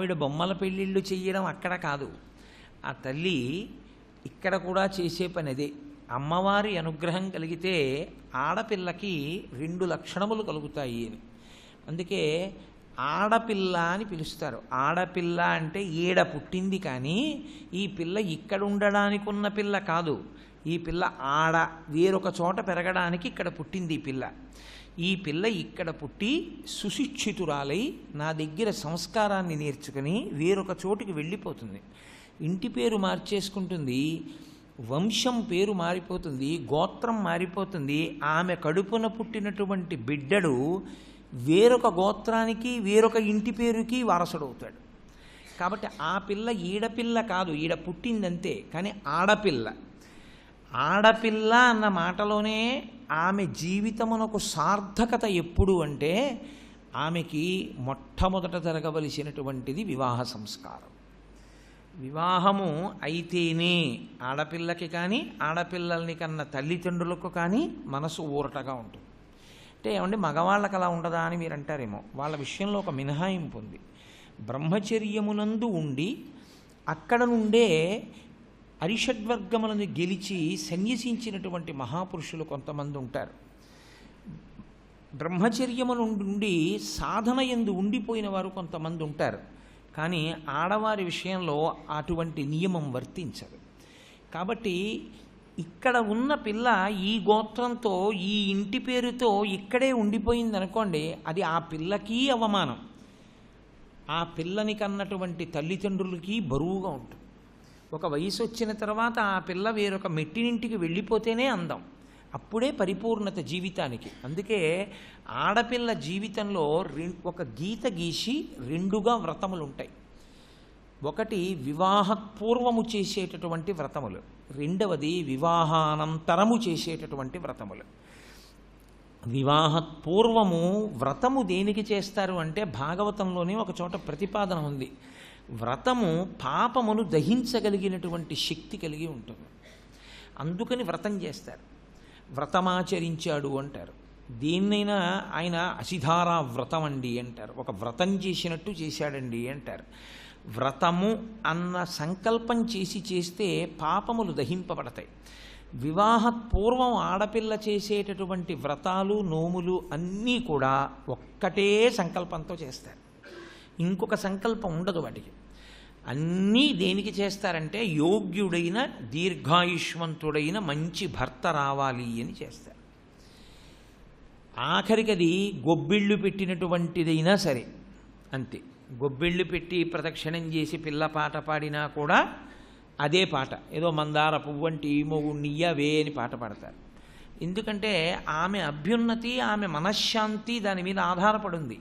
ఆవిడ బొమ్మల పెళ్ళిళ్ళు చెయ్యడం అక్కడ కాదు. ఆ తల్లి ఇక్కడ కూడా చేసే పని అదే. అమ్మవారి అనుగ్రహం కలిగితే ఆడపిల్లకి 2 లక్షణములు కలుగుతాయి అని. అందుకే ఆడపిల్ల అని పిలుస్తారు. ఆడపిల్ల అంటే ఈడ పుట్టింది, కానీ ఈ పిల్ల ఇక్కడ ఉండడానికి ఉన్న పిల్ల కాదు. ఈ పిల్ల వేరొక చోట పెరగడానికి ఇక్కడ పుట్టింది. ఈ పిల్ల ఇక్కడ పుట్టి సుశిక్షితురాలై నా దగ్గర సంస్కారాన్ని నేర్చుకుని వేరొక చోటుకి వెళ్ళిపోతుంది. ఇంటి పేరు మార్చేసుకుంటుంది, వంశం పేరు మారిపోతుంది, గోత్రం మారిపోతుంది. ఆమె కడుపున పుట్టినటువంటి బిడ్డడు వేరొక గోత్రానికి వేరొక ఇంటి పేరుకి వారసుడవుతాడు. కాబట్టి ఆ పిల్ల ఈడపిల్ల కాదు, ఈడ పుట్టిందంతే, కానీ ఆడపిల్ల. ఆడపిల్ల అన్న మాటలోనే ఆమె జీవితమునకు సార్థకత ఎప్పుడు అంటే ఆమెకి మొట్టమొదట జరగవలసినటువంటిది వివాహ సంస్కారం. వివాహము అయితేనే ఆడపిల్లకి కానీ ఆడపిల్లల్ని కన్న తల్లిదండ్రులకు కానీ మనసు ఊరటగా ఉంటుంది. అంటే ఏమంటే మగవాళ్ళకి అలా ఉండదా అని మీరు అంటారేమో. వాళ్ళ విషయంలో ఒక మినహాయింపు ఉంది. బ్రహ్మచర్యమునందు ఉండి అక్కడ నుండే అరిషడ్వర్గములను గెలిచి సన్యసించినటువంటి మహాపురుషులు కొంతమంది ఉంటారు. బ్రహ్మచర్యము నుండి సాధన యందు ఉండిపోయిన వారు కొంతమంది ఉంటారు. కానీ ఆడవారి విషయంలో అటువంటి నియమం వర్తించదు. కాబట్టి ఇక్కడ ఉన్న పిల్ల ఈ గోత్రంతో ఈ ఇంటి పేరుతో ఇక్కడే ఉండిపోయింది అనుకోండి, అది ఆ పిల్లకి అవమానం, ఆ పిల్లని కన్నటువంటి తల్లిదండ్రులకి బరువుగా ఉంటుంది. ఒక వయసు వచ్చిన తర్వాత ఆ పిల్ల వేరొక మెట్టినింటికి వెళ్ళిపోతేనే అందం, అప్పుడే పరిపూర్ణత జీవితానికి. అందుకే ఆడపిల్ల జీవితంలో ఒక గీత గీసి 2గా వ్రతములు ఉంటాయి. ఒకటి వివాహపూర్వము చేసేటటువంటి వ్రతములు, రెండవది వివాహానంతరము చేసేటటువంటి వ్రతములు. వివాహపూర్వము వ్రతము దేనికి చేస్తారు అంటే భాగవతంలోనే ఒక చోట ప్రతిపాదన ఉంది. వ్రతము పాపమును దహించగలిగినటువంటి శక్తి కలిగి ఉంటుంది. అందుకని వ్రతం చేస్తారు. వ్రతమాచరించాడు అంటారు. దేన్నైనా ఆయన అసిధారా వ్రతం అండి అంటారు. ఒక వ్రతం చేసినట్టు చేశాడండి అంటారు. వ్రతము అన్న సంకల్పం చేస్తే పాపములు దహింపబడతాయి. వివాహపూర్వం ఆడపిల్ల చేసేటటువంటి వ్రతాలు నోములు అన్నీ కూడా ఒక్కటే సంకల్పంతో చేస్తారు. ఇంకొక సంకల్పం ఉండదు వాటికి. అన్నీ దేనికి చేస్తారంటే యోగ్యుడైన దీర్ఘాయుష్మంతుడైన మంచి భర్త రావాలి అని చేస్తారు. ఆఖరికి అది గొబ్బిళ్ళు పెట్టినటువంటిదైనా సరే అంతే. గొబ్బిళ్ళు పెట్టి ప్రదక్షిణం చేసి పిల్ల పాట పాడినా కూడా అదే పాట, ఏదో మందార పువ్వంటి మొగుణ్ణియ్యవే అని పాట పాడతారు. ఎందుకంటే ఆమె అభ్యున్నతి, ఆమె మనశ్శాంతి దాని మీద ఆధారపడింది.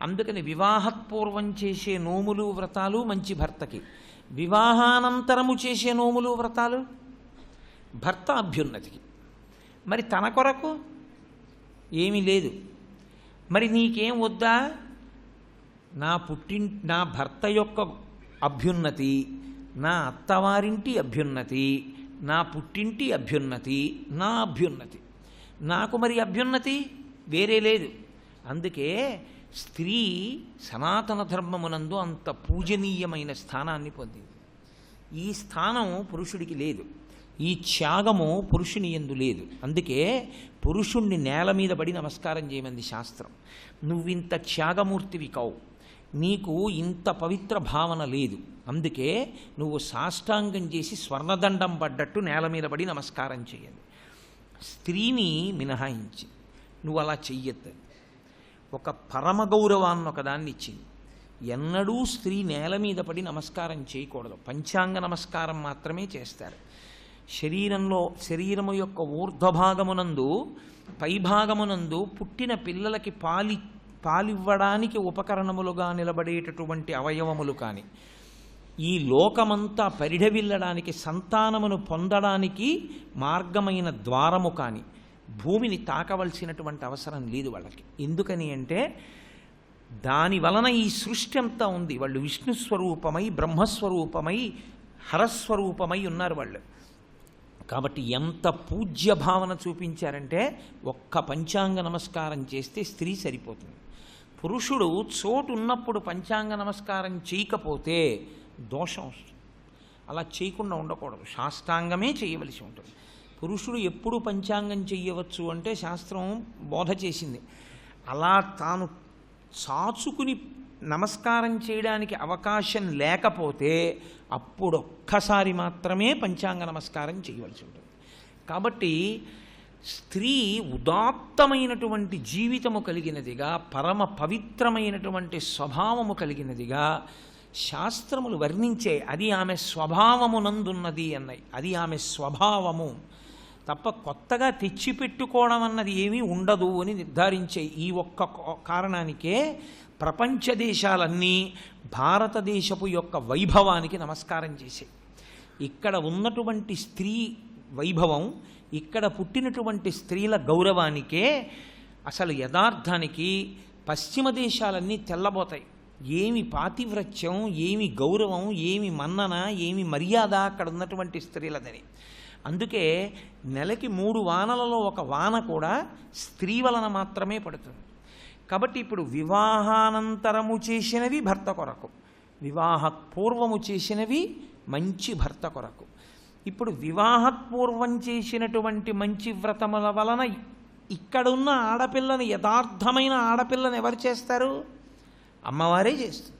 అందుకని వివాహపూర్వం చేసే నోములు వ్రతాలు మంచి భర్తకి, వివాహానంతరము చేసే నోములు వ్రతాలు భర్త అభ్యున్నతికి. మరి తన కొరకు ఏమీ లేదు. మరి నీకేం వద్దా? నా భర్త యొక్క అభ్యున్నతి, నా అత్తవారింటి అభ్యున్నతి, నా పుట్టింటి అభ్యున్నతి, నా అభ్యున్నతి. నాకు మరి అభ్యున్నతి వేరే లేదు. అందుకే స్త్రీ సనాతన ధర్మమునందు అంత పూజనీయమైన స్థానాన్ని పొందింది. ఈ స్థానం పురుషుడికి లేదు. ఈ త్యాగము పురుషుని యందు లేదు. అందుకే పురుషుణ్ణి నేల మీద పడి నమస్కారం చేయమంది శాస్త్రం. నువ్వింత త్యాగమూర్తివి కావు, నీకు ఇంత పవిత్ర భావన లేదు, అందుకే నువ్వు సాష్టాంగం చేసి స్వర్ణదండం పడ్డట్టు నేల మీద పడి నమస్కారం చేయండి. స్త్రీని మినహాయించి నువ్వు అలా చెయ్యొద్దు. ఒక పరమ గౌరవాన్ని ఒకదాన్ని ఇచ్చింది. ఎన్నడూ స్త్రీ నేల మీద పడి నమస్కారం చేయకూడదు. పంచాంగ నమస్కారం మాత్రమే చేస్తారు. శరీరము యొక్క ఊర్ధ్వభాగమునందు పైభాగమునందు పుట్టిన పిల్లలకి పాలివ్వడానికి ఉపకరణములుగా నిలబడేటటువంటి అవయవములు కానీ, ఈ లోకమంతా పరిఢవిల్లడానికి సంతానమును పొందడానికి మార్గమైన ద్వారము కానీ భూమిని తాకవలసినటువంటి అవసరం లేదు వాళ్ళకి. ఎందుకని అంటే దాని వలన ఈ సృష్టి అంతా ఉంది. వాళ్ళు విష్ణు స్వరూపమై బ్రహ్మస్వరూపమై హరస్వరూపమై ఉన్నారు వాళ్ళు. కాబట్టి ఎంత పూజ్య భావన చూపించారంటే ఒక్క పంచాంగ నమస్కారం చేస్తే స్త్రీ సరిపోతుంది. పురుషుడు చోటు ఉన్నప్పుడు పంచాంగ నమస్కారం చేయకపోతే దోషం వస్తుంది. అలా చేయకుండా ఉండకూడదు, సాష్టాంగమే చేయవలసి ఉంటుంది. పురుషుడు ఎప్పుడు పంచాంగం చెయ్యవచ్చు అంటే శాస్త్రం బోధ చేసింది. అలా తాను చాచుకుని నమస్కారం చేయడానికి అవకాశం లేకపోతే అప్పుడొక్కసారి మాత్రమే పంచాంగ నమస్కారం చేయవలసి ఉంటుంది. కాబట్టి స్త్రీ ఉదాత్తమైనటువంటి జీవితము కలిగినదిగా, పరమ పవిత్రమైనటువంటి స్వభావము కలిగినదిగా శాస్త్రములు వర్ణించే. అది ఆమె స్వభావమునందున్నది అన్నాయి. అది ఆమె స్వభావము తప్ప కొత్తగా తెచ్చిపెట్టుకోవడం అన్నది ఏమీ ఉండదు అని నిర్ధారించే. ఈ ఒక్క కారణానికే ప్రపంచ దేశాలన్నీ భారతదేశపు యొక్క వైభవానికి నమస్కారం చేశాయి. ఇక్కడ ఉన్నటువంటి స్త్రీ వైభవం, ఇక్కడ పుట్టినటువంటి స్త్రీల గౌరవానికే అసలు యథార్థానికి పశ్చిమ దేశాలన్నీ తెల్లబోతాయి. ఏమి పాతివ్రత్యం, ఏమి గౌరవం, ఏమి మన్నన, ఏమి మర్యాద అక్కడ ఉన్నటువంటి స్త్రీలదని. అందుకే నెలకి 3 వానలలో ఒక వాన కూడా స్త్రీ వలన మాత్రమే పడుతుంది. కాబట్టి ఇప్పుడు వివాహానంతరము చేసినవి భర్త కొరకు, వివాహపూర్వము చేసినవి మంచి భర్త కొరకు. ఇప్పుడు వివాహపూర్వం చేసినటువంటి మంచి వ్రతముల వలన ఇక్కడున్న ఆడపిల్లని, యథార్థమైన ఆడపిల్లని ఎవరు చేస్తారు? అమ్మవారే చేస్తుంది.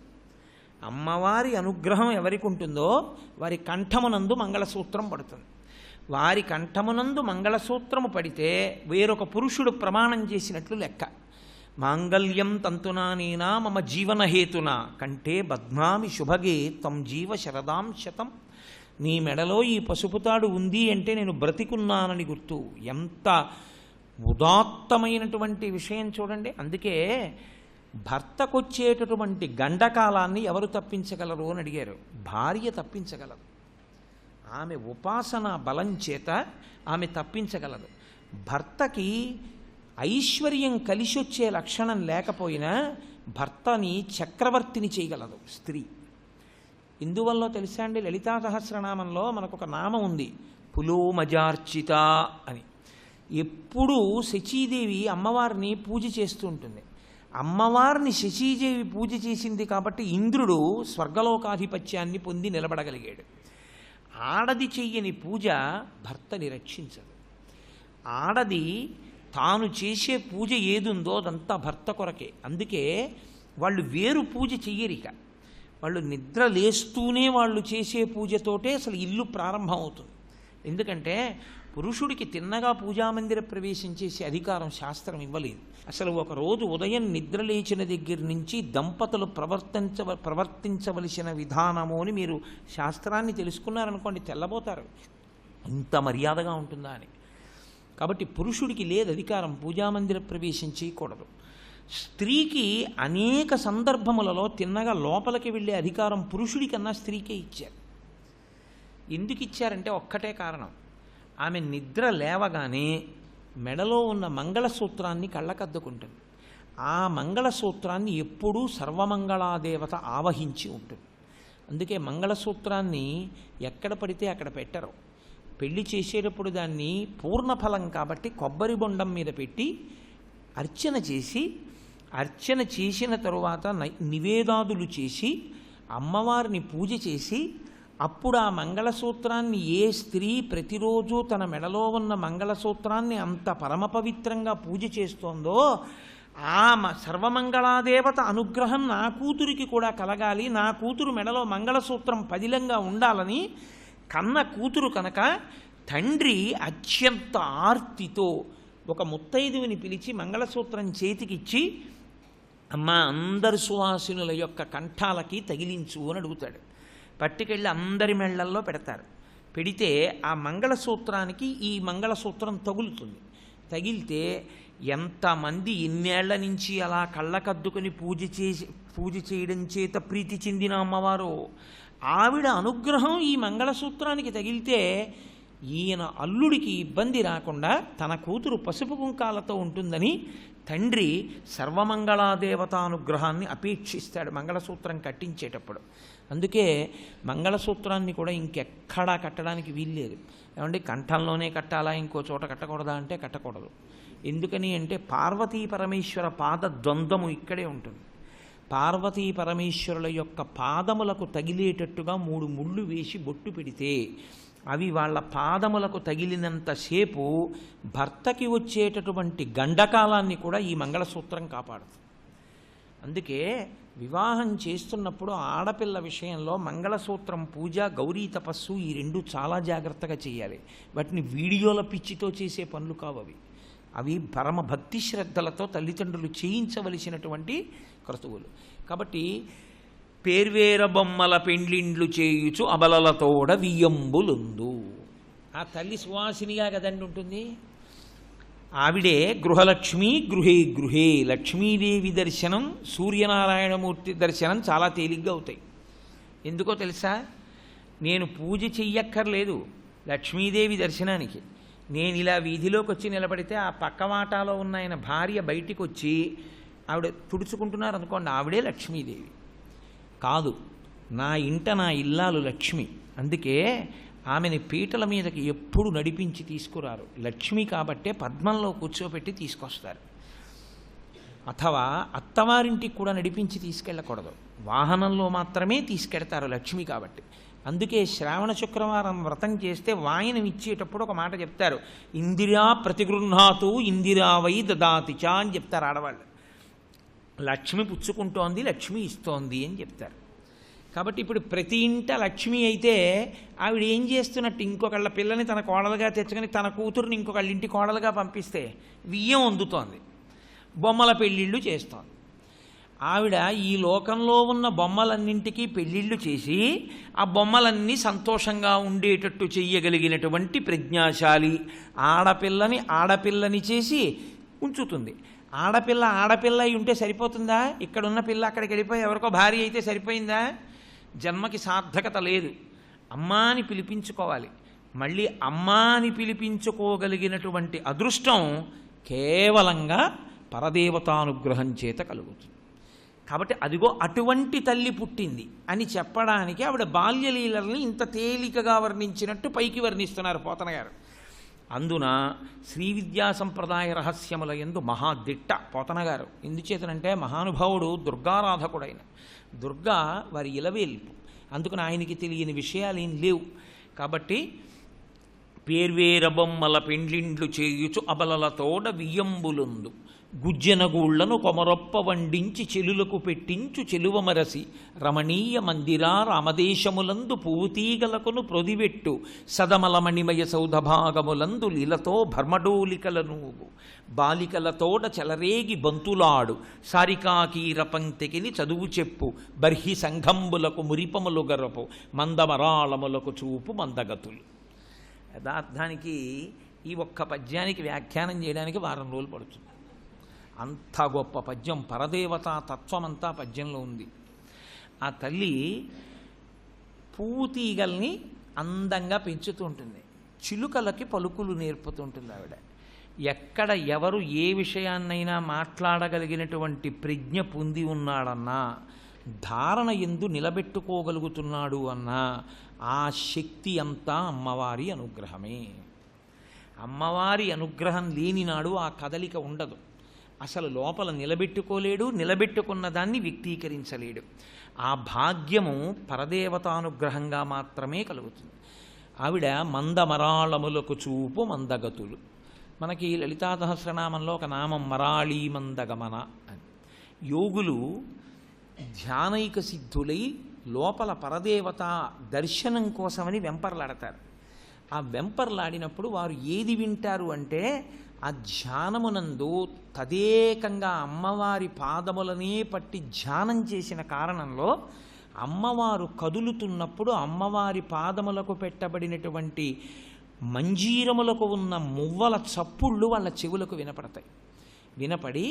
అమ్మవారి అనుగ్రహం ఎవరికి ఉంటుందో వారి కంఠమునందు మంగళసూత్రం పడుతుంది. వారి కంఠమునందు మంగళసూత్రము పడితే వేరొక పురుషుడు ప్రమాణం చేసినట్లు లెక్క. మాంగళ్యం తంతునానేనా మమ జీవనహేతునా కంటే బధ్నామి శుభగే తం జీవ శరదాం శతం. నీ మెడలో ఈ పసుపుతాడు ఉంది అంటే నేను బ్రతికున్నానని గుర్తు. ఎంత ఉదాత్తమైనటువంటి విషయం చూడండి. అందుకే భర్తకొచ్చేటటువంటి గండకాలాన్ని ఎవరు తప్పించగలరు అని అడిగారు. భార్య తప్పించగలదు. ఆమె ఉపాసన బలం చేత ఆమె తప్పించగలదు. భర్తకి ఐశ్వర్యం కలిసొచ్చే లక్షణం లేకపోయినా భర్తని చక్రవర్తిని చేయగలదు స్త్రీ. ఇందువల్ల తెలుసా అండి, లలితా సహస్రనామంలో మనకొక నామం ఉంది, పులోమజార్చిత అని. ఎప్పుడూ శచీదేవి అమ్మవారిని పూజ చేస్తూ ఉంటుంది. అమ్మవారిని శచీదేవి పూజ చేసింది కాబట్టి ఇంద్రుడు స్వర్గలోకాధిపత్యాన్ని పొంది నిలబడగలిగాడు. ఆడది చెయ్యని పూజ భర్తని రక్షించదు. ఆడది తాను చేసే పూజ ఏదుందో అదంతా భర్త కొరకే. అందుకే వాళ్ళు వేరు పూజ చెయ్యరిక. వాళ్ళు నిద్ర లేస్తూనే వాళ్ళు చేసే పూజతోటే అసలు ఇల్లు ప్రారంభం అవుతుంది. ఎందుకంటే పురుషుడికి తిన్నగా పూజామందిర ప్రవేశం చేసే అధికారం శాస్త్రం ఇవ్వలేదు. అసలు ఒకరోజు ఉదయం నిద్ర లేచిన దగ్గర నుంచి దంపతులు ప్రవర్తించవలసిన విధానము అని మీరు శాస్త్రాన్ని తెలుసుకున్నారనుకోండి, తెల్లబోతారు. ఇంత మర్యాదగా ఉంటుందా అని. కాబట్టి పురుషుడికి లేదు అధికారం పూజామందిర ప్రవేశం చేయకూడదు. స్త్రీకి అనేక సందర్భములలో తిన్నగా లోపలికి వెళ్ళే అధికారం పురుషుడికన్నా స్త్రీకే ఇచ్చారు. ఎందుకు ఇచ్చారంటే ఒక్కటే కారణం, ఆమె నిద్ర లేవగానే మెడలో ఉన్న మంగళసూత్రాన్ని కళ్ళకద్దుకుంటుంది. ఆ మంగళసూత్రాన్ని ఎప్పుడూ సర్వమంగళాదేవత ఆవహించి ఉంటుంది. అందుకే మంగళసూత్రాన్ని ఎక్కడ పడితే అక్కడ పెట్టరు. పెళ్లి చేసేటప్పుడు దాన్ని పూర్ణఫలం కాబట్టి కొబ్బరి బొండం మీద పెట్టి అర్చన చేసి, అర్చన చేసిన తరువాత నివేదాదులు చేసి అమ్మవారిని పూజ చేసి అప్పుడు ఆ మంగళసూత్రాన్ని ఏ స్త్రీ ప్రతిరోజు తన మెడలో ఉన్న మంగళసూత్రాన్ని అంత పరమ పవిత్రంగా పూజ చేస్తోందో ఆ సర్వమంగళాదేవత అనుగ్రహం నా కూతురికి కూడా కలగాలి, నా కూతురు మెడలో మంగళసూత్రం పదిలంగా ఉండాలని కన్న కూతురు కనుక తండ్రి అత్యంత ఆర్తితో ఒక ముత్తైదువిని పిలిచి మంగళసూత్రం చేతికిచ్చి, అమ్మ అందరి సువాసినుల యొక్క కంఠాలకి తగిలించు అని అడుగుతాడు. పట్టుకెళ్ళి అందరి మెళ్ళల్లో పెడతారు. పెడితే ఆ మంగళసూత్రానికి ఈ మంగళసూత్రం తగులుతుంది. తగిలితే ఎంతమంది ఇన్నేళ్ల నుంచి అలా కళ్ళకద్దుకుని పూజ చేయడం చేత ప్రీతి చెందిన అమ్మవారు, ఆవిడ అనుగ్రహం ఈ మంగళసూత్రానికి తగిలితే ఈయన అల్లుడికి ఇబ్బంది రాకుండా తన కూతురు పసుపు కుంకాలతో ఉంటుందని తండ్రి సర్వమంగళాదేవతానుగ్రహాన్ని అపేక్షిస్తాడు మంగళసూత్రం కట్టించేటప్పుడు. అందుకే మంగళసూత్రాన్ని కూడా ఇంకెక్కడా కట్టడానికి వీల్లేదు. ఏమంటే కంఠంలోనే కట్టాలా, ఇంకో చోట కట్టకూడదా అంటే కట్టకూడదు. ఎందుకని అంటే పార్వతీ పరమేశ్వర పాద ద్వంద్వము ఇక్కడే ఉంటుంది. పార్వతీ పరమేశ్వరుల యొక్క పాదములకు తగిలేటట్టుగా 3 ముళ్ళు వేసి బొట్టు పెడితే అవి వాళ్ళ పాదములకు తగిలినంతసేపు భర్తకి వచ్చేటటువంటి గండకాలాన్ని కూడా ఈ మంగళసూత్రం కాపాడుతుంది. అందుకే వివాహం చేస్తున్నప్పుడు ఆడపిల్ల విషయంలో మంగళసూత్రం పూజ, గౌరీ తపస్సు ఈ 2 చాలా జాగ్రత్తగా చేయాలి. వాటిని వీడియోల పిచ్చితో చేసే పనులు కావు అవి. అవి పరమ భక్తి శ్రద్ధలతో తల్లిదండ్రులు చేయించవలసినటువంటి క్రతువులు. కాబట్టి పేర్వేర బొమ్మల పెండ్లిండ్లు చేయుచు అబలలతోడ వియ్యంబులుందు. ఆ తల్లి సువాసినిగా కదండి ఉంటుంది. ఆవిడే గృహలక్ష్మి, గృహే గృహే. లక్ష్మీదేవి దర్శనం, సూర్యనారాయణమూర్తి దర్శనం చాలా తేలిగ్గా అవుతాయి. ఎందుకో తెలుసా? నేను పూజ చెయ్యక్కర్లేదు లక్ష్మీదేవి దర్శనానికి. నేను ఇలా వీధిలోకి వచ్చి నిలబడితే ఆ పక్కవాటాలో ఉన్న ఆయన భార్య బయటికి వచ్చి ఆవిడ తుడుచుకుంటున్నారు అనుకోండి, ఆవిడే లక్ష్మీదేవి కాదు. నా ఇంట నా ఇల్లాలు లక్ష్మి. అందుకే ఆమెని పీటల మీదకి ఎప్పుడు నడిపించి తీసుకురారు. లక్ష్మి కాబట్టే పద్మంలో కూర్చోబెట్టి తీసుకొస్తారు. అథవా అత్తవారింటికి కూడా నడిపించి తీసుకెళ్ళకూడదు, వాహనంలో మాత్రమే తీసుకెడతారు లక్ష్మి కాబట్టి. అందుకే శ్రావణ శుక్రవారం వ్రతం చేస్తే వాయనం ఇచ్చేటప్పుడు ఒక మాట చెప్తారు, ఇందిరా ప్రతిగృహాతు ఇందిరా వై దదాతి చ అని చెప్తారు ఆడవాళ్ళు. లక్ష్మి పుచ్చుకుంటోంది, లక్ష్మి ఇస్తోంది అని చెప్తారు. కాబట్టి ఇప్పుడు ప్రతి ఇంట లక్ష్మి అయితే ఆవిడ ఏం చేస్తున్నట్టు? ఇంకొకళ్ళ పిల్లని తన కోడలుగా తెచ్చుకొని తన కూతురుని ఇంకొకళ్ళ ఇంటి కోడలుగా పంపిస్తే వియ్యం అందుతోంది, బొమ్మల పెళ్ళిళ్ళు చేస్తోంది. ఆవిడ ఈ లోకంలో ఉన్న బొమ్మలన్నింటికీ పెళ్ళిళ్ళు చేసి ఆ బొమ్మలన్నీ సంతోషంగా ఉండేటట్టు చెయ్యగలిగినటువంటి ప్రజ్ఞాశాలి. ఆడపిల్లని చేసి ఉంచుతుంది. ఆడపిల్ల అయి ఉంటే సరిపోతుందా? ఇక్కడున్న పిల్ల అక్కడికి వెళ్ళిపోయి ఎవరికో భార్య అయితే సరిపోయిందా? జన్మకి సార్థకత లేదు. అమ్మా అని పిలిపించుకోవాలి. మళ్ళీ అమ్మా అని పిలిపించుకోగలిగినటువంటి అదృష్టం కేవలంగా పరదేవతానుగ్రహం చేత కలుగుతుంది. కాబట్టి అదిగో అటువంటి తల్లి పుట్టింది అని చెప్పడానికి ఆవిడ బాల్యలీలల్ని ఇంత తేలికగా వర్ణించినట్టు పైకి వర్ణిస్తున్నారు పోతన గారు. అందున శ్రీ విద్యా సంప్రదాయ రహస్యముల యందు మహాదిట్ట పోతన గారు. ఎందుచేతనంటే మహానుభావుడు దుర్గారాధకుడైన, దుర్గా వారి ఇలవేల్పు. అందుకని ఆయనకి తెలియని విషయాలు ఏం లేవు. కాబట్టి పేర్వేర బొమ్మల పెండ్లిండ్లు చేయుచు అబలలతోడ వియ్యంబులుందు గుజ్జెనగూళ్లను కొమరొప్ప వండించి చెలులకు పెట్టించు చెలువమరసి రమణీయ మందిరా రామదేశములందు పూతీగలకును ప్రొదివెట్టు సదమలమణిమయ సౌధభాగములందు లీలతో భర్మడోలికల నూగు బాలికలతోడ చెలరేగి బంతులాడు సారికాకీర పంక్తికిని చదువు చెప్పు బర్హి సంఘంబులకు మురిపములు గరపు మందమరాళములకు చూపు మందగతులు. యథార్థానికి ఈ ఒక్క పద్యానికి వ్యాఖ్యానం చేయడానికి 1 వారం రోజులు పడుతుంది. అంత గొప్ప పద్యం, పరదేవతా తత్వమంతా పద్యంలో ఉంది. ఆ తల్లి పూతీగల్ని అందంగా పెంచుతూ ఉంటుంది, చిలుకలకి పలుకులు నేర్పుతుంటుంది. ఆవిడ ఎక్కడ ఎవరు ఏ విషయాన్నైనా మాట్లాడగలిగినటువంటి ప్రజ్ఞ పొంది ఉన్నాడన్నా, ధారణ ఎందు నిలబెట్టుకోగలుగుతున్నాడు అన్నా ఆ శక్తి అంతా అమ్మవారి అనుగ్రహమే. అమ్మవారి అనుగ్రహం లేనినాడు ఆ కదలిక ఉండదు. అసలు లోపల నిలబెట్టుకోలేడు, నిలబెట్టుకున్న దాన్ని వ్యక్తీకరించలేడు. ఆ భాగ్యము పరదేవతానుగ్రహంగా మాత్రమే కలుగుతుంది. ఆవిడ మందమరాళములకు చూపు మందగతులు. మనకి లలితా సహస్రనామంలో ఒక నామం మరాళీ మందగమన అని. యోగులు ధ్యానైక సిద్ధులై లోపల పరదేవత దర్శనం కోసమని వెంపర్లాడతారు. ఆ వెంపర్లాడినప్పుడు వారు ఏది వింటారు అంటే ఆ ధ్యానమునందు తదేకంగా అమ్మవారి పాదములనే పట్టి ధ్యానం చేసిన కారణంలో అమ్మవారు కదులుతున్నప్పుడు అమ్మవారి పాదములకు పెట్టబడినటువంటి మంజీరములకు ఉన్న మువ్వల చప్పుళ్ళు వాళ్ళ చెవులకు వినపడతాయి. వినపడి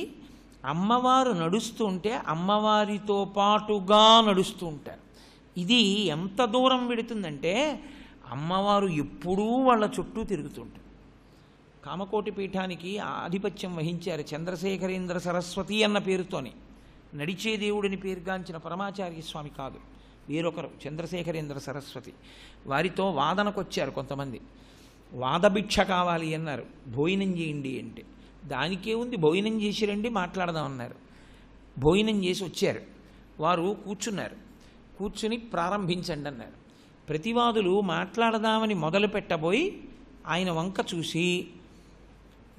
అమ్మవారు నడుస్తుంటే అమ్మవారితో పాటుగా నడుస్తూ ఉంటారు. ఇది ఎంత దూరం వెడుతుందంటే అమ్మవారు ఎప్పుడూ వాళ్ళ చుట్టూ తిరుగుతుంటారు. కామకోటి పీఠానికి ఆధిపత్యం వహించారు చంద్రశేఖరేంద్ర సరస్వతి అన్న పేరుతోని. నడిచే దేవుడిని పేరుగాంచిన పరమాచార్య స్వామి కాదు, వేరొకరు చంద్రశేఖరేంద్ర సరస్వతి. వారితో వాదనకు వచ్చారు కొంతమంది. వాదభిక్ష కావాలి అన్నారు. భోజనం చేయండి అంటే దానికే ఉంది, భోజనం చేసి రండి మాట్లాడదామన్నారు. భోజనం చేసి వచ్చారు. వారు కూర్చున్నారు. కూర్చుని ప్రారంభించండి అన్నారు. ప్రతివాదులు మాట్లాడదామని మొదలు పెట్టబోయి ఆయన వంక చూసి,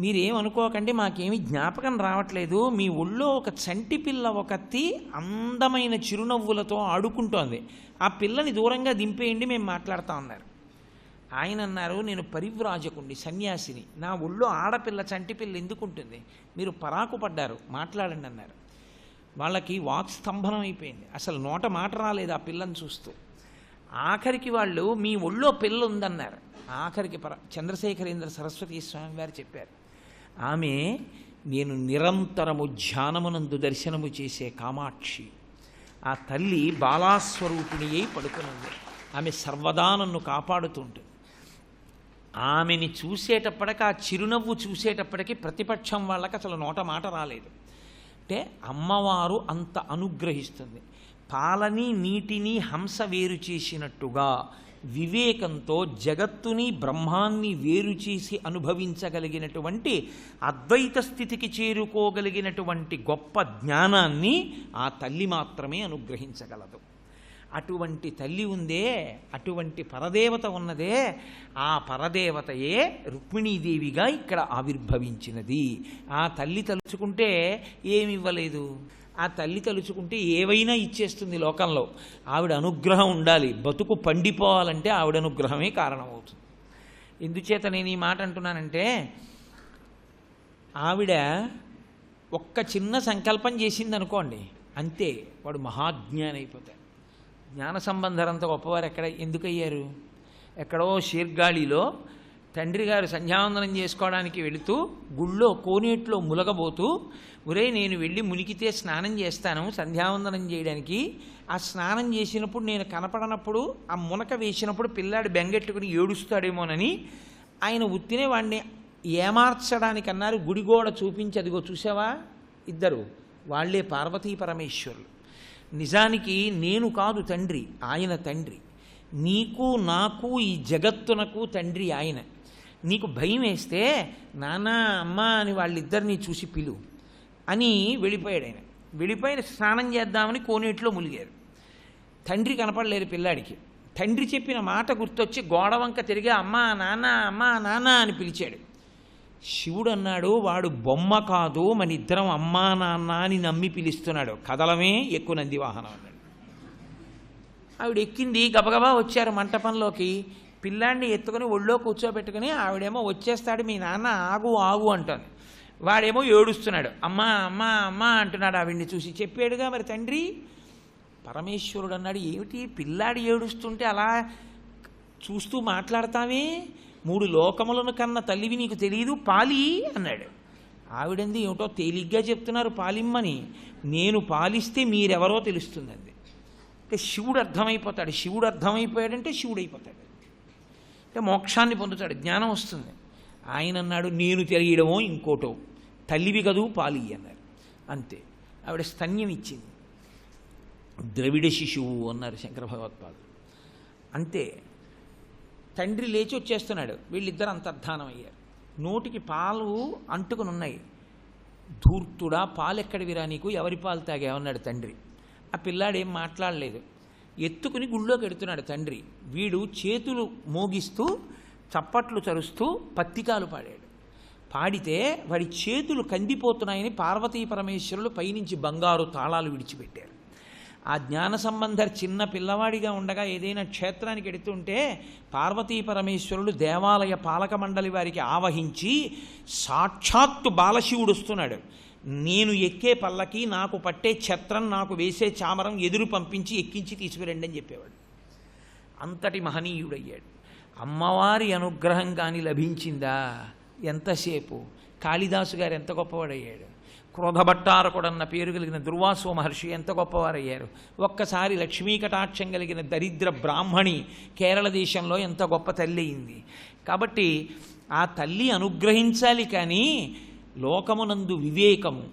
మీరేమనుకోకండి, మాకేమీ జ్ఞాపకం రావట్లేదు, మీ ఒళ్ళో ఒక చంటి పిల్ల ఒకత్తి అందమైన చిరునవ్వులతో ఆడుకుంటోంది, ఆ పిల్లని దూరంగా దింపేయండి, మేము మాట్లాడుతూ ఉన్నారు. ఆయన అన్నారు, నేను పరివ్రాజకుణ్ణి, సన్యాసిని, నా ఒళ్ళో ఆడపిల్ల చంటి పిల్ల ఎందుకుంటుంది, మీరు పరాకు పడ్డారు, మాట్లాడండి అన్నారు. వాళ్ళకి వాక్ స్తంభనం అయిపోయింది, అసలు నోట మాట రాలేదు ఆ పిల్లని చూస్తూ. ఆఖరికి వాళ్ళు మీ ఒళ్ళో పిల్ల ఉందన్నారు. ఆఖరికి చంద్రశేఖరేంద్ర సరస్వతి స్వామి వారు చెప్పారు, ఆమె నేను నిరంతరము ధ్యానమునందు దర్శనము చేసే కామాక్షి, ఆ తల్లి బాలాస్వరూపిణి అయి పడుకునుంది, ఆమె సర్వదా నన్ను కాపాడుతుంటుంది. ఆమెని చూసేటప్పటికి, ఆ చిరునవ్వు చూసేటప్పటికి ప్రతిపక్షం వాళ్ళకి అసలు నోట మాట రాలేదు. అంటే అమ్మవారు అంత అనుగ్రహిస్తుంది. పాలని నీటిని హంస వేరు చేసినట్టుగా వివేకంతో జగత్తుని బ్రహ్మాన్ని వేరు చేసి అనుభవించగలిగినటువంటి అద్వైత స్థితికి చేరుకోగలిగినటువంటి గొప్ప జ్ఞానాన్ని ఆ తల్లి మాత్రమే అనుగ్రహించగలదు. అటువంటి తల్లి ఉందే, అటువంటి పరదేవత ఉన్నదే, ఆ పరదేవతయే రుక్మిణీదేవిగా ఇక్కడ ఆవిర్భవించినది. ఆ తల్లి తలుచుకుంటే ఏమివ్వలేదు, ఆ తల్లి తలుచుకుంటే ఏవైనా ఇచ్చేస్తుంది లోకంలో. ఆవిడ అనుగ్రహం ఉండాలి, బతుకు పండిపోవాలంటే ఆవిడ అనుగ్రహమే కారణమవుతుంది. ఎందుచేత నేను ఈ మాట అంటున్నానంటే, ఆవిడ ఒక్క చిన్న సంకల్పం చేసింది అనుకోండి, అంతే, వాడు మహాజ్ఞాని అయిపోతాడు. జ్ఞాన సంబంధరంత గొప్పవారు ఎందుకయ్యారు? ఎక్కడో శీర్గాళిలో తండ్రి గారు సంధ్యావందనం చేసుకోవడానికి వెళుతూ గుళ్ళో కోనేట్లో ములగబోతూ, ఒరే నేను వెళ్ళి మునికితే స్నానం చేస్తాను సంధ్యావందనం చేయడానికి, ఆ స్నానం చేసినప్పుడు నేను కనపడనప్పుడు, ఆ మునక వేసినప్పుడు పిల్లాడు బెంగెట్టుకుని ఏడుస్తాడేమోనని ఆయన ఉత్తినే వాడిని ఏమార్చడానికి అన్నారు. గుడిగోడ చూపించి, అదిగో చూసావా ఇద్దరు, వాళ్లే పార్వతీ పరమేశ్వరులు. నిజానికి నేను కాదు తండ్రి, ఆయన తండ్రి. నీకు నాకు ఈ జగత్తునకు తండ్రి ఆయన. నీకు భయం వేస్తే నాన్న అమ్మ అని వాళ్ళిద్దరినీ చూసి పిలు అని వెళ్ళిపోయాడు ఆయన. వెళ్ళిపోయిన స్నానం చేద్దామని కోనేట్లో ములిగారు. తండ్రి కనపడలేరు పిల్లాడికి. తండ్రి చెప్పిన మాట గుర్తొచ్చి గోడవంక తిరిగి అమ్మా నాన్న అమ్మా నాన్న అని పిలిచాడు. శివుడు అన్నాడు, వాడు బొమ్మ కాదు, మన ఇద్దరం అమ్మా నాన్న అని నమ్మి పిలుస్తున్నాడు, కదలమే ఎక్కువ నంది వాహనం అన్నాడు. ఆవిడ ఎక్కింది, గబగబా వచ్చారు మంటపంలోకి. పిల్లాడిని ఎత్తుకుని ఒళ్ళో కూర్చోబెట్టుకుని ఆవిడేమో వచ్చేస్తాడు మీ నాన్న ఆగు ఆగు అంటాను. వాడేమో ఏడుస్తున్నాడు, అమ్మా అమ్మా అమ్మా అంటున్నాడు. ఆవిడ్ని చూసి చెప్పాడుగా మరి తండ్రి. పరమేశ్వరుడు అన్నాడు, ఏమిటి పిల్లాడి ఏడుస్తుంటే అలా చూస్తూ మాట్లాడతావే, 3 లోకములను కన్న తల్లివి నీకు తెలియదు, పాలి అన్నాడు. ఆవిడంది, ఏమిటో తేలిగ్గా చెప్తున్నారు పాలిమ్మని, నేను పాలిస్తే మీరెవరో తెలుస్తుందండి. అంటే శివుడు అర్థమైపోతాడు. శివుడు అర్థమైపోయాడంటే శివుడు అయిపోతాడు, అంటే మోక్షాన్ని పొందుతాడు, జ్ఞానం వస్తుంది. ఆయన అన్నాడు, నేను తెలియడమో ఇంకోటో, తల్లివి కదూ పాలి అన్నారు. అంతే. ఆవిడ స్తన్యం ఇచ్చింది. ద్రవిడ శిశువు అన్నారు శంకర భగవత్పాదులు. అంతే. తండ్రి లేచి వచ్చేస్తున్నాడు. వీళ్ళిద్దరు అంతర్ధానం అయ్యారు. నోటికి పాలు అంటుకుని ఉన్నాయి. ధూర్తుడా, పాలెక్కడివిరా నీకు, ఎవరి పాలు తాగావన్నాడు తండ్రి. ఆ పిల్లాడేం మాట్లాడలేదు. ఎత్తుకుని గుళ్ళోకి ఎడుతున్నాడు తండ్రి. వీడు చేతులు మోగిస్తూ చప్పట్లు చరుస్తూ పత్తికాలు పాడాడు. పాడితే వాడి చేతులు కందిపోతున్నాయని పార్వతీ పరమేశ్వరులు పైనుంచి బంగారు తాళాలు విడిచిపెట్టారు. ఆ జ్ఞాన సంబంధర్ చిన్న పిల్లవాడిగా ఉండగా ఏదైనా క్షేత్రానికి ఎడుతుంటే పార్వతీ పరమేశ్వరులు దేవాలయ పాలక మండలి వారికి ఆవహించి సాక్షాత్తు బాలశివుడు వస్తున్నాడు, నేను ఎక్కే పల్లకి, నాకు పట్టే ఛత్రం, నాకు వేసే చామరం ఎదురు పంపించి ఎక్కించి తీసుకురండి అని చెప్పేవాడు. అంతటి మహనీయుడయ్యాడు. అమ్మవారి అనుగ్రహం కానీ లభించిందా ఎంతసేపు. కాళిదాసు గారు ఎంత గొప్పవాడయ్యాడు. క్రోధభట్టారకుడన్న పేరు కలిగిన దుర్వాసో మహర్షి ఎంత గొప్పవారయ్యారు. ఒక్కసారి లక్ష్మీ కటాక్షం కలిగిన దరిద్ర బ్రాహ్మణి కేరళ దేశంలో ఎంత గొప్ప తల్లి అయింది. కాబట్టి ఆ తల్లి అనుగ్రహించాలి, కానీ లోకమునందు వివేకము,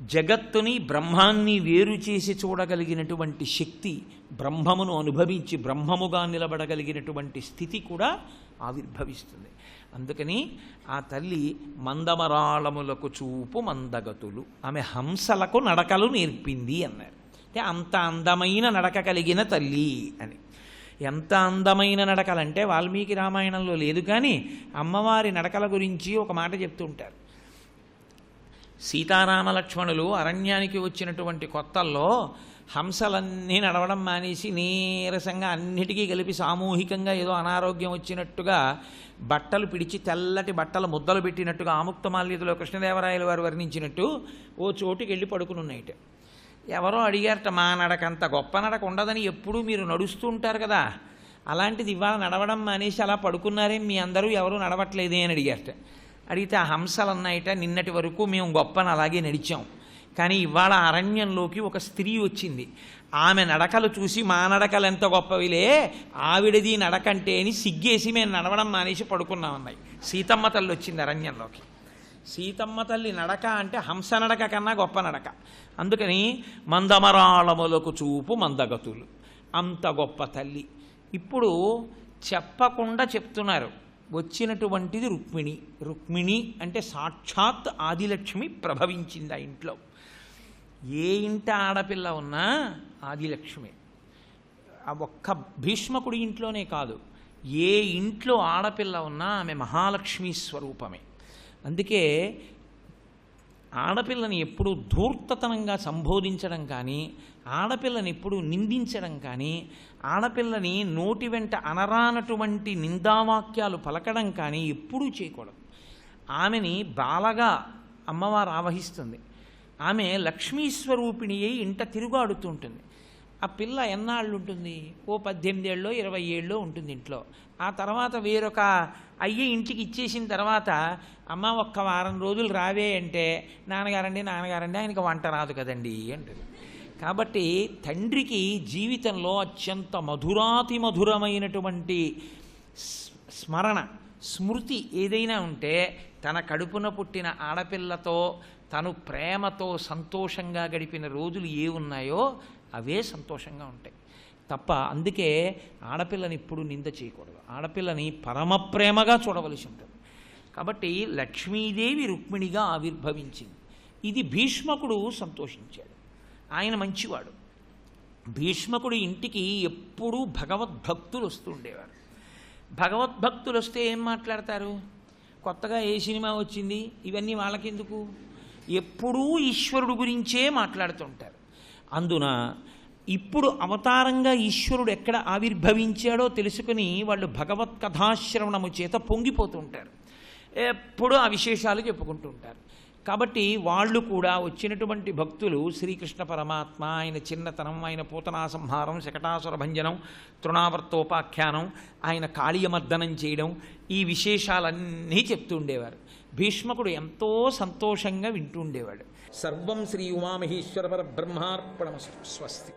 జగత్తుని బ్రహ్మాన్ని వేరు చేసి చూడగలిగినటువంటి శక్తి, బ్రహ్మమును అనుభవించి బ్రహ్మముగా నిలబడగలిగినటువంటి స్థితి కూడా ఆవిర్భవిస్తుంది. అందుకని ఆ తల్లి మందమరాళములకు చూపు మందగతులు, ఆమె హంసలకు నడకలు నేర్పింది అన్నారు. అంటే అంత అందమైన నడక కలిగిన తల్లి అని. ఎంత అందమైన నడకలంటే వాల్మీకి రామాయణంలో లేదు, కానీ అమ్మవారి నడకల గురించి ఒక మాట చెప్తుంటారు. సీతారామలక్ష్మణులు అరణ్యానికి వచ్చినటువంటి కొత్తల్లో హంసలన్నీ నడవడం మానేసి నీరసంగా అన్నిటికీ కలిపి సామూహికంగా ఏదో అనారోగ్యం వచ్చినట్టుగా బట్టలు పిడిచి తెల్లటి బట్టలు ముద్దలు పెట్టినట్టుగా ఆముక్తమాల్యతలో కృష్ణదేవరాయల వారు వర్ణించినట్టు ఓ చోటుకి వెళ్ళి పడుకునున్నాయిట. ఎవరో అడిగారట, మా నడక అంత గొప్ప నడక ఉండదని ఎప్పుడూ మీరు నడుస్తూ ఉంటారు కదా, అలాంటిది ఇవాళ నడవడం మానేసి అలా పడుకున్నారే మీ అందరూ, ఎవరూ నడవట్లేదే అని అడిగారట. అడిగితే ఆ హంసలు అన్నాయిట, నిన్నటి వరకు మేము గొప్పని అలాగే నడిచాం, కానీ ఇవాళ అరణ్యంలోకి ఒక స్త్రీ వచ్చింది, ఆమె నడకలు చూసి మా నడకలు ఎంత గొప్పవిలే, ఆవిడది నడకంటే అని సిగ్గేసి మేము నడవడం మానేసి పడుకున్నామన్నాయి. సీతమ్మ తల్లి వచ్చింది అరణ్యంలోకి. సీతమ్మ తల్లి నడక అంటే హంస నడక కన్నా గొప్ప నడక. అందుకని మందమరాళములకు చూపు మందగతులు, అంత గొప్ప తల్లి. ఇప్పుడు చెప్పకుండా చెప్తున్నారు, వచ్చినటువంటిది రుక్మిణి. రుక్మిణి అంటే సాక్షాత్ ఆదిలక్ష్మి ప్రభవించింది ఆ ఇంట్లో. ఏ ఇంట ఆడపిల్ల ఉన్నా ఆదిలక్ష్మి. ఆ ఒక్క భీష్మకుడి ఇంట్లోనే కాదు, ఏ ఇంట్లో ఆడపిల్ల ఉన్నా ఆమె మహాలక్ష్మీ స్వరూపమే. అందుకే ఆడపిల్లని ఎప్పుడూ ధూర్తతనంగా సంబోధించడం కానీ, ఆడపిల్లని ఎప్పుడూ నిందించడం కానీ, ఆడపిల్లని నోటి వెంట అనరానటువంటి నిందావాక్యాలు పలకడం కానీ ఎప్పుడూ చేయకూడదు. ఆమెని బాలగా అమ్మవారు ఆవహిస్తుంది. ఆమె లక్ష్మీస్వరూపిణి అయి ఇంట తిరుగాడుతుంటుంది. ఆ పిల్ల ఎన్నాళ్ళు ఉంటుంది? ఓ 18 ఏళ్ళో 20 ఏళ్ళో ఉంటుంది ఇంట్లో. ఆ తర్వాత వేరొక అయ్యి ఇంటికి ఇచ్చేసిన తర్వాత, అమ్మ ఒక్క వారం రోజులు రావే అంటే, నాన్నగారండి ఆయనకి వంట రాదు కదండి అంటుంది. కాబట్టి తండ్రికి జీవితంలో అత్యంత మధురాతి మధురమైనటువంటి స్మరణ, స్మృతి ఏదైనా ఉంటే తన కడుపున పుట్టిన ఆడపిల్లతో తను ప్రేమతో సంతోషంగా గడిపిన రోజులు ఏ ఉన్నాయో అవే సంతోషంగా ఉంటాయి తప్ప. అందుకే ఆడపిల్లని ఎప్పుడు నింద చేయకూడదు, ఆడపిల్లని పరమ ప్రేమగా చూడవలసి ఉంటుంది. కాబట్టి లక్ష్మీదేవి రుక్మిణిగా ఆవిర్భవించింది. ఇది భీష్మకుడు సంతోషించాడు, ఆయన మంచివాడు. భీష్మకుడు ఇంటికి ఎప్పుడూ భగవద్భక్తులు వస్తూ ఉండేవారు. భగవద్భక్తులు వస్తే ఏం మాట్లాడతారు? కొత్తగా ఏ సినిమా వచ్చింది, ఇవన్నీ వాళ్ళకెందుకు? ఎప్పుడూ ఈశ్వరుడు గురించే మాట్లాడుతుంటారు. అందున ఇప్పుడు అవతారంగా ఈశ్వరుడు ఎక్కడ ఆవిర్భవించాడో తెలుసుకుని వాళ్ళు భగవత్ కథాశ్రవణము చేత పొంగిపోతుంటారు, ఎప్పుడూ ఆ విశేషాలు చెప్పుకుంటూ ఉంటారు. కాబట్టి వాళ్ళు కూడా వచ్చినటువంటి భక్తులు శ్రీకృష్ణ పరమాత్మ, ఆయన చిన్నతనం, ఆయన పూతనా సంహారం, శకటాసుర భంజనం, తృణావర్తోపాఖ్యానం, ఆయన కాళీయమర్దనం చేయడం, ఈ విశేషాలన్నీ చెప్తూ ఉండేవారు. భీష్మకుడు ఎంతో సంతోషంగా వింటూ ఉండేవాడు. సర్వం శ్రీ ఉమామహేశ్వర పరబ్రహ్మార్పణమస్తు. స్వస్తి.